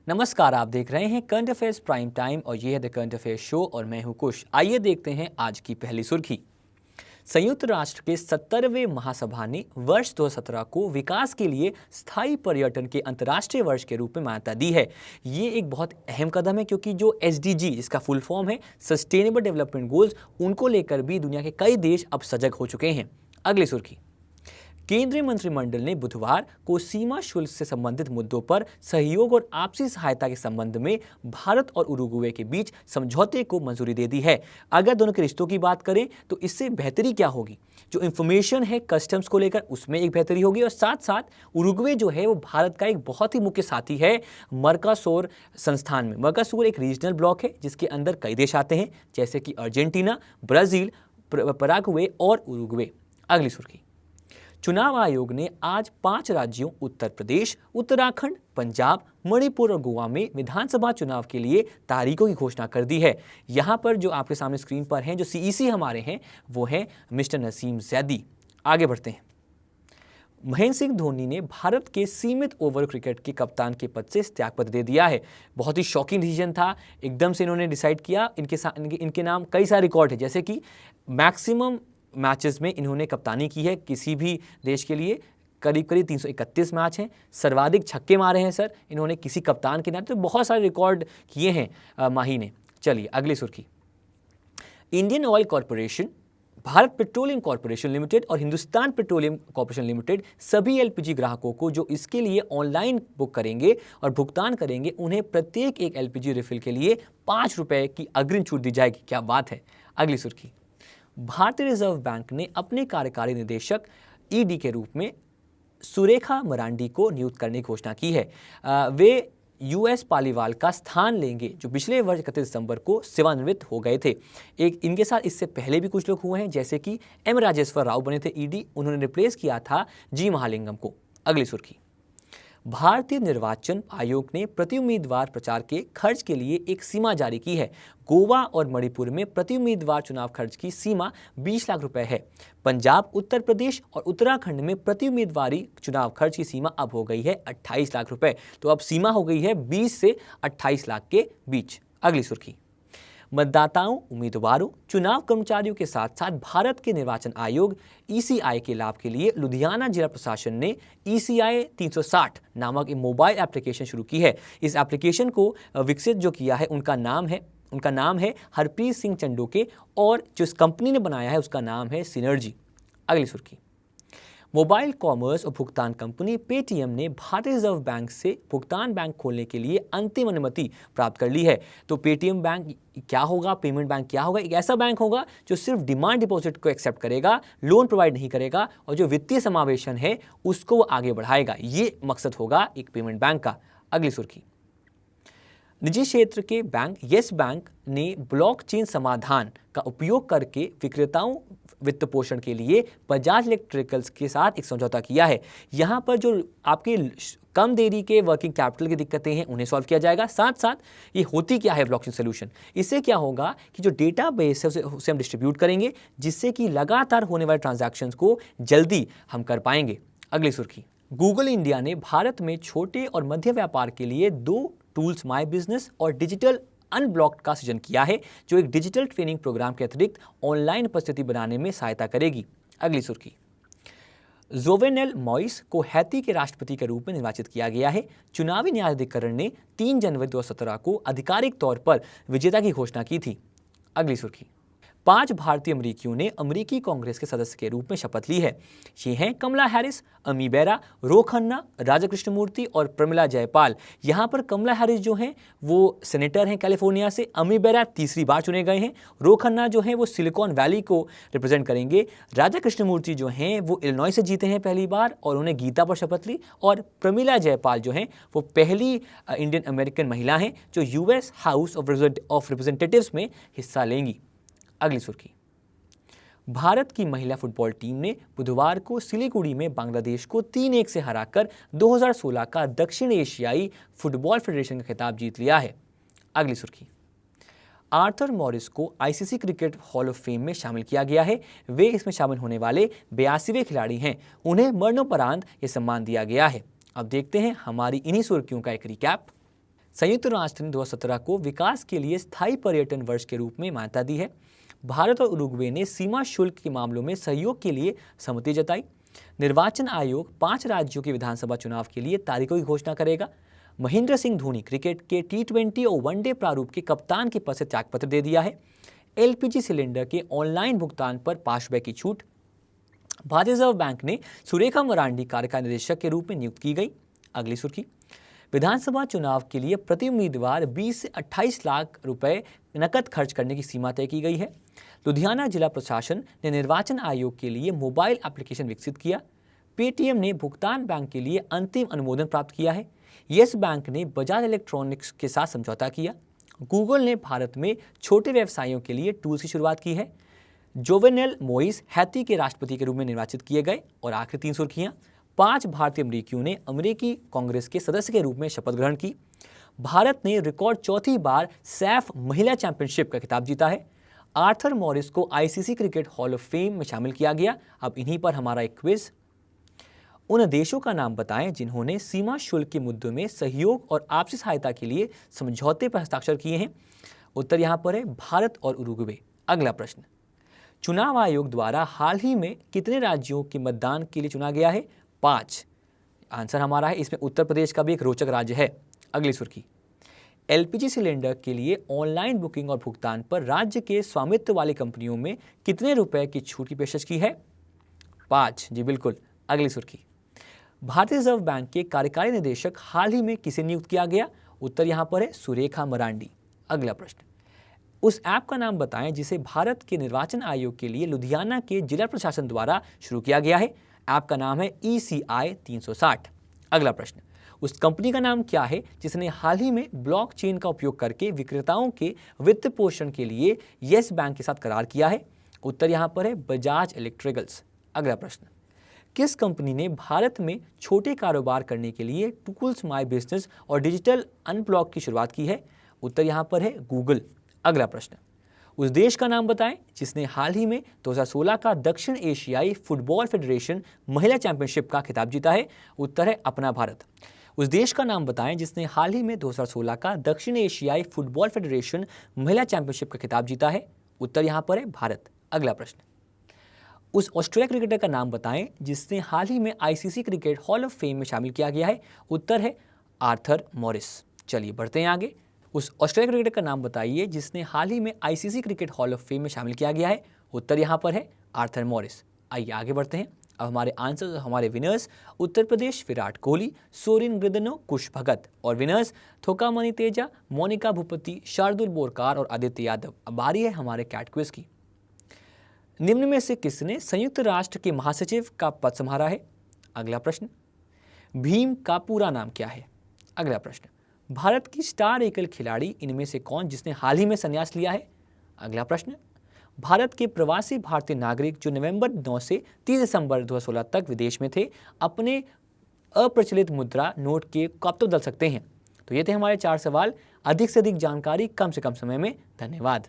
नमस्कार, आप देख रहे हैं करंट अफेयर्स प्राइम टाइम और ये है द करंट अफेयर्स शो और मैं हूं कुश। आइए देखते हैं आज की पहली सुर्खी। संयुक्त राष्ट्र के 70वें महासभा ने वर्ष 2017 को विकास के लिए स्थायी पर्यटन के अंतर्राष्ट्रीय वर्ष के रूप में मान्यता दी है। ये एक बहुत अहम कदम है क्योंकि जो SDG, जिसका फुल फॉर्म है सस्टेनेबल डेवलपमेंट गोल्स, उनको लेकर भी दुनिया के कई देश अब सजग हो चुके हैं। अगली सुर्खी। केंद्रीय मंत्रिमंडल ने बुधवार को सीमा शुल्क से संबंधित मुद्दों पर सहयोग और आपसी सहायता के संबंध में भारत और उरुग्वे के बीच समझौते को मंजूरी दे दी है। अगर दोनों के रिश्तों की बात करें तो इससे बेहतरी क्या होगी? जो इंफॉर्मेशन है कस्टम्स को लेकर, उसमें एक बेहतरी होगी और साथ साथ उरुग्वे जो है वो भारत का एक बहुत ही मुख्य साथी है मर्कासोर संस्थान में। मर्कासोर एक रीजनल ब्लॉक है जिसके अंदर कई देश आते हैं जैसे कि अर्जेंटीना, ब्राजील, पराग्वे और उरुग्वे। अगली सुर्खी। चुनाव आयोग ने आज 5 राज्यों उत्तर प्रदेश, उत्तराखंड, पंजाब, मणिपुर और गोवा में विधानसभा चुनाव के लिए तारीखों की घोषणा कर दी है। यहां पर जो आपके सामने स्क्रीन पर हैं, जो CEC हमारे हैं, वो हैं मिस्टर नसीम जैदी। आगे बढ़ते हैं। महेंद्र सिंह धोनी ने भारत के सीमित ओवर क्रिकेट के कप्तान के पद से त्यागपत्र दे दिया है। बहुत ही शॉकिंग डिसीजन था, एकदम से इन्होंने डिसाइड किया। इनके नाम कई सारे रिकॉर्ड है, जैसे कि मैक्सिमम मैचेस में इन्होंने कप्तानी की है किसी भी देश के लिए, करीब 331 मैच हैं। सर्वाधिक छक्के मारे हैं सर इन्होंने किसी कप्तान के नाते, तो बहुत सारे रिकॉर्ड किए हैं माही ने। चलिए अगली सुर्खी। Indian oil corporation, Bharat petroleum corporation limited और हिंदुस्तान पेट्रोलियम कॉरपोरेशन लिमिटेड सभी LPG ग्राहकों को जो इसके लिए ऑनलाइन बुक करेंगे और भुगतान करेंगे, उन्हें प्रत्येक एक LPG रिफिल के लिए 5 रुपये की अग्रिम छूट दी जाएगी। क्या बात है। अगली सुर्खी। भारतीय रिजर्व बैंक ने अपने कार्यकारी निदेशक ED के रूप में सुरेखा मरांडी को नियुक्त करने की घोषणा की है। वे US पालीवाल का स्थान लेंगे जो पिछले वर्ष 31 दिसंबर को सेवानिवृत्त हो गए थे। इनके साथ इससे पहले भी कुछ लोग हुए हैं, जैसे कि M राजेश्वर राव बने थे ED, उन्होंने रिप्लेस किया था G महालिंगम को। अगली सुर्खी। भारतीय निर्वाचन आयोग ने प्रति उम्मीदवार प्रचार के खर्च के लिए एक सीमा जारी की है। गोवा और मणिपुर में प्रति उम्मीदवार चुनाव खर्च की सीमा 20 लाख रुपए है। पंजाब, उत्तर प्रदेश और उत्तराखंड में प्रति उम्मीदवारी चुनाव खर्च की सीमा अब हो गई है 28 लाख रुपए। तो अब सीमा हो गई है 20 से 28 लाख के बीच। अगली सुर्खी। मतदाताओं, उम्मीदवारों, चुनाव कर्मचारियों के साथ साथ भारत के निर्वाचन आयोग ECI के लाभ के लिए लुधियाना जिला प्रशासन ने ECI 360 नामक एक मोबाइल एप्लीकेशन शुरू की है। इस एप्लीकेशन को विकसित जो किया है उनका नाम है हरप्रीत सिंह चंडोके और जो इस कंपनी ने बनाया है उसका नाम है सिनर्जी। अगली सुर्खी। मोबाइल कॉमर्स और भुगतान कंपनी पेटीएम ने भारतीय रिजर्व बैंक से भुगतान बैंक खोलने के लिए अंतिम अनुमति प्राप्त कर ली है। तो पेटीएम बैंक क्या होगा, पेमेंट बैंक क्या होगा? एक ऐसा बैंक होगा जो सिर्फ डिमांड डिपॉजिट को एक्सेप्ट करेगा, लोन प्रोवाइड नहीं करेगा और जो वित्तीय समावेशन है उसको वो आगे बढ़ाएगा। ये मकसद होगा एक पेमेंट बैंक का। अगली सुर्खी। निजी क्षेत्र के बैंक येस बैंक ने ब्लॉकचेन समाधान का उपयोग करके विक्रेताओं वित्त पोषण के लिए बजाज इलेक्ट्रिकल्स के साथ एक समझौता किया है। यहाँ पर जो आपके कम देरी के वर्किंग कैपिटल की दिक्कतें हैं उन्हें सॉल्व किया जाएगा। साथ साथ ये होती क्या है ब्लॉकचेन सोल्यूशन? इससे क्या होगा कि जो डेटाबेस है उसे हम डिस्ट्रीब्यूट करेंगे जिससे कि लगातार होने वाले ट्रांजैक्शंस को जल्दी हम कर पाएंगे। अगली सुर्खी। गूगल इंडिया ने भारत में छोटे और मध्य व्यापार के लिए 2 टूल्स माई बिजनेस और डिजिटल अनब्लॉक्ड का सृजन किया है जो एक डिजिटल ट्रेनिंग प्रोग्राम के अतिरिक्त ऑनलाइन उपस्थिति बनाने में सहायता करेगी। अगली सुर्खी। जोवेनेल मॉइस को हैती के राष्ट्रपति के रूप में निर्वाचित किया गया है। चुनावी न्यायाधिकरण ने 3 जनवरी 2017 को आधिकारिक तौर पर विजेता की घोषणा की थी। अगली सुर्खी। 5 भारतीय अमेरिकियों ने अमेरिकी कांग्रेस के सदस्य के रूप में शपथ ली है। ये हैं कमला हैरिस, अमी बेरा, रो खन्ना, राजा कृष्णमूर्ति और प्रमिला जयपाल। यहाँ पर कमला हैरिस जो हैं वो सेनेटर हैं कैलिफोर्निया से, अमी बेरा तीसरी बार चुने गए हैं, रो खन्ना जो हैं वो सिलिकॉन वैली को रिप्रेजेंट करेंगे, राजा कृष्णमूर्ति जो हैं वो इलिनॉय से जीते हैं पहली बार और उन्हें गीता पर शपथ ली, और प्रमिला जयपाल जो हैं वो पहली इंडियन अमेरिकन महिला हैं जो US हाउस ऑफ रिप्रेजेंटेटिव्स में हिस्सा लेंगी। अगली सुर्खी। भारत की महिला फुटबॉल टीम ने बुधवार को सिलीगुड़ी में बांग्लादेश को 3-1 से हराकर 2016 का दक्षिण एशियाई फुटबॉल फेडरेशन का खिताब जीत लिया है। अगली सुर्खी। आर्थर मॉरिस को ICC cricket hall of fame में शामिल किया गया है। वे इसमें शामिल होने वाले 82वें खिलाड़ी हैं। उन्हें मरणोपरांत यह सम्मान दिया गया है। अब देखते हैं हमारी इन्हीं सुर्खियों का एक रिकैप। संयुक्त राष्ट्र ने 2017 को विकास के लिए स्थायी पर्यटन वर्ष के रूप में मान्यता दी है। भारत और उरुग्वे ने सीमा शुल्क के मामलों में सहयोग के लिए सहमति जताई। निर्वाचन आयोग 5 राज्यों के विधानसभा चुनाव के लिए तारीखों की घोषणा करेगा। महेंद्र सिंह धोनी क्रिकेट के T20 और वनडे प्रारूप के कप्तान के पद से त्यागपत्र दे दिया है। LPG सिलेंडर के ऑनलाइन भुगतान पर 5 रुपये की छूट। भारतीय रिजर्व बैंक ने सुरेखा मरांडी कार्यकारी निदेशक के रूप में नियुक्त की गई। अगली सुर्खी, विधानसभा चुनाव के लिए प्रति उम्मीदवार 20 से 28 लाख रुपए नकद खर्च करने की सीमा तय की गई है। लुधियाना जिला प्रशासन ने निर्वाचन आयोग के लिए मोबाइल एप्लीकेशन विकसित किया। पेटीएम ने भुगतान बैंक के लिए अंतिम अनुमोदन प्राप्त किया है। येस बैंक ने बजाज इलेक्ट्रॉनिक्स के साथ समझौता किया। गूगल ने भारत में छोटे व्यवसायियों के लिए टूल्स की शुरुआत की है। जोवेनेल मोइस हैती के राष्ट्रपति के रूप में निर्वाचित किए गए। और आखिरी 3 सुर्खियां, 5 भारतीय अमेरिकियों ने अमेरिकी कांग्रेस के सदस्य के रूप में शपथ ग्रहण की। भारत ने रिकॉर्ड चौथी बार सैफ महिला चैंपियनशिप का खिताब जीता है। आर्थर मॉरिस को ICC cricket hall of fame में शामिल किया गया। अब इन्हीं पर हमारा एक क्विज, उन देशों का नाम बताएं जिन्होंने सीमा शुल्क के मुद्दों में सहयोग और आपसी सहायता के लिए समझौते पर हस्ताक्षर किए हैं। उत्तर यहां पर है भारत और उरुग्वे। अगला प्रश्न, चुनाव आयोग द्वारा हाल ही में कितने राज्यों के मतदान के लिए चुना गया है? 5। आंसर हमारा है, इसमें उत्तर प्रदेश का भी एक रोचक राज्य है। अगली सुर्खी, LPG सिलेंडर के लिए ऑनलाइन बुकिंग और भुगतान पर राज्य के स्वामित्व वाली कंपनियों में कितने रुपए की छूट की पेशकश की है? 5। जी बिल्कुल। अगली सुर्खी, भारतीय रिजर्व बैंक के कार्यकारी निदेशक हाल ही में किसे नियुक्त किया गया? उत्तर यहां पर है, सुरेखा मरांडी। अगला प्रश्न, उस ऐप का नाम बताएं जिसे भारत के निर्वाचन आयोग के लिए लुधियाना के जिला प्रशासन द्वारा शुरू किया गया है। ऐप का नाम है ECI 360। अगला प्रश्न, उस कंपनी का नाम क्या है जिसने हाल ही में ब्लॉकचेन का उपयोग करके विक्रेताओं के वित्त पोषण के लिए येस बैंक के साथ करार किया है? उत्तर यहां पर है, बजाज इलेक्ट्रिकल्स। अगला प्रश्न, किस कंपनी ने भारत में छोटे कारोबार करने के लिए टूल्स माई बिजनेस और डिजिटल अनब्लॉक की शुरुआत की है? उत्तर यहां पर है, गूगल। अगला प्रश्न, उस देश का नाम बताएं जिसने हाल ही में 2016 का दक्षिण एशियाई फुटबॉल फेडरेशन महिला चैंपियनशिप का खिताब जीता है? उत्तर है, अपना भारत। उस देश का नाम बताएं जिसने हाल ही में 2016 का दक्षिण एशियाई फुटबॉल फेडरेशन महिला चैंपियनशिप का खिताब जीता है? उत्तर यहां पर है, भारत। अगला प्रश्न, उस ऑस्ट्रेलिया क्रिकेटर का नाम बताएं जिसने हाल ही में ICC cricket hall of fame में शामिल किया गया है? उत्तर है, आर्थर मॉरिस। चलिए बढ़ते हैं आगे। उस ऑस्ट्रेलिया क्रिकेटर का नाम बताइए जिसने हाल ही में ICC cricket hall of fame में शामिल किया गया है? उत्तर यहां पर है, आर्थर मॉरिस। आइए आगे बढ़ते हैं। अब हमारे आंसर, हमारे विनर्स, उत्तर प्रदेश विराट कोहली, सोरेन ग्रिदनो, कुश भगत। और विनर्स थोकामणि तेजा, मोनिका भूपति, शार्दुल बोरकार और आदित्य यादव। अब बारी है हमारे कैट क्विज की। निम्न में से किसने संयुक्त राष्ट्र के महासचिव का पद संभाला है? अगला प्रश्न, भीम का पूरा नाम क्या है? अगला प्रश्न, भारत की स्टार एकल खिलाड़ी इनमें से कौन जिसने हाल ही में संन्यास लिया है? अगला प्रश्न, भारत के प्रवासी भारतीय नागरिक जो नवंबर 9 से 30 दिसंबर 2016 तक विदेश में थे, अपने अप्रचलित मुद्रा नोट के कब तक बदल सकते हैं? तो ये थे हमारे 4 सवाल। अधिक से अधिक जानकारी कम से कम समय में। धन्यवाद।